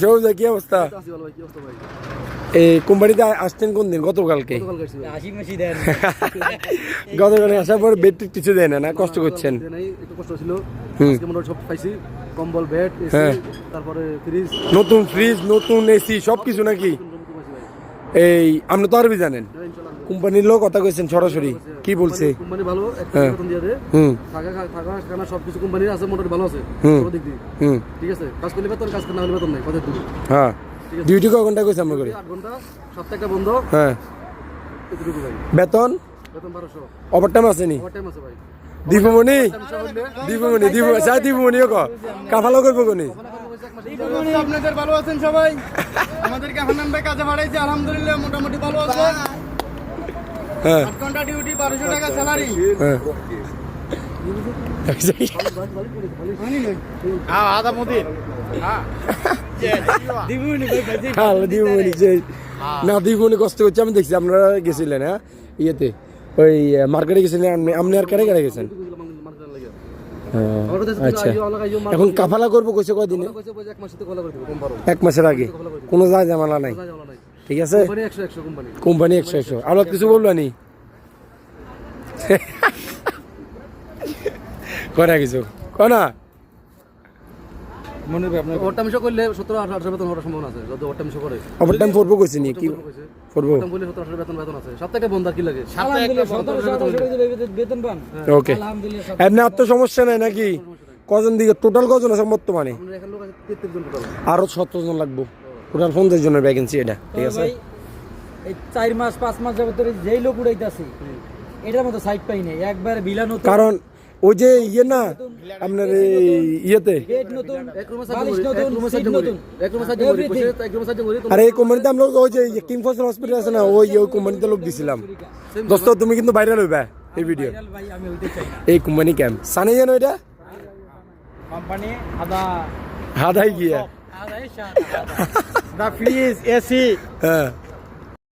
সবুজ ভাই কি অবস্থা? এই কোম্পানিতে আসছেন কোন দিন? গতকালকে। গতকালকে আসার পর বেড কিছু দেয় না, কষ্ট করছেন? কম্বল, বেড, তারপরে ফ্রিজ, নতুন ফ্রিজ, নতুন এসি সবকিছু নাকি? এই আপনি তো আরবি জানেন, কোম্পানির লোক কথা কইছেন সরাসরি, কি বলছে? কোম্পানি ভালো, একটা বেতন দিয়ে দেয়, থাকা খানা সবকিছু কোম্পানির আছে, মোটামুটি ভালো আছে সব দিক দিয়ে। ঠিক আছে, কাজ করলে বেতন, কাজ না হলে বেতন নাই, কথা দূর। হ্যাঁ, ডিউটি কয় ঘন্টা কইছে আমরা করে? 8 ঘন্টা, সপ্তাহে বন্ধ। হ্যাঁ, এতটুকু ভাই। বেতন 1200। ওভারটাইম আছে নি? ওভারটাইম আছে ভাই। দীপমণি চাই দীপমণিও কাফালো করবো কোনি? আপনাদের ভালো আছেন সবাই? আমাদেরকে হান্নান ভাই কাজে বাড়াইছে, আলহামদুলিল্লাহ মোটামুটি ভালো আছে। 8 ঘন্টা ডিউটি, 1200 টাকা স্যালারি। আদা মুদির না, দীপমণি কষ্ট করছে, আমি দেখছি আপনারা গেছিলেন। হ্যাঁ, ইয়েতে ওই মার্কেটে গেছিলেন আপনি, আর কারে কারে গেছেন? আচ্ছা, এখন কাফালা করবো কইছে কয়দিনে? 1 মাসের আগে কোনো যায় জামালা নাই, ঠিক আছে? কোম্পানি 100 আর কিছু বললো নি? করে কিছু কনা ওভারটাইম করলে 17-18 বেতন হওয়ার সম্ভাবনা আছে। যদি ওভারটাইম করে, ওভারটাইম করবো কইছে নি? কি করবো? ওভারটাইম করলে 17-18 বেতন আছে। সপ্তাহে বন্ধ, কি লাগে? বেতন পান। ওকে, এমনি আর তো সমস্যা নাই নাকি? কজন দিকে টোটাল কজন আছে বর্তমানে? আরো 17 জন লাগবো, টোটাল 50 জনের ভ্যাকেন্সি এটা, ঠিক আছে? এই 4 মাস 5 মাস যাবত যেই লোক উড়াইতাছে এটার মতো সাইড পাই নাই, একবারে বিলানো। কারণ ওই যে ইয়ে না আপনার ইয়েতে, আরে এই কোম্পানিতে আমরা ওই যে কিং ফসল হসপিটাল আছে না, ওই কোম্পানিতে লোক দিছিলাম। দোস্ত তুমি কিন্তু ভাইরাল হইবা এই ভিডিও। এই কোম্পানি ক্যাম্প সানে জানো এটা কোম্পানি আদা হাদাই গিয়া আদা ফ্রিজ এসি। হ্যাঁ,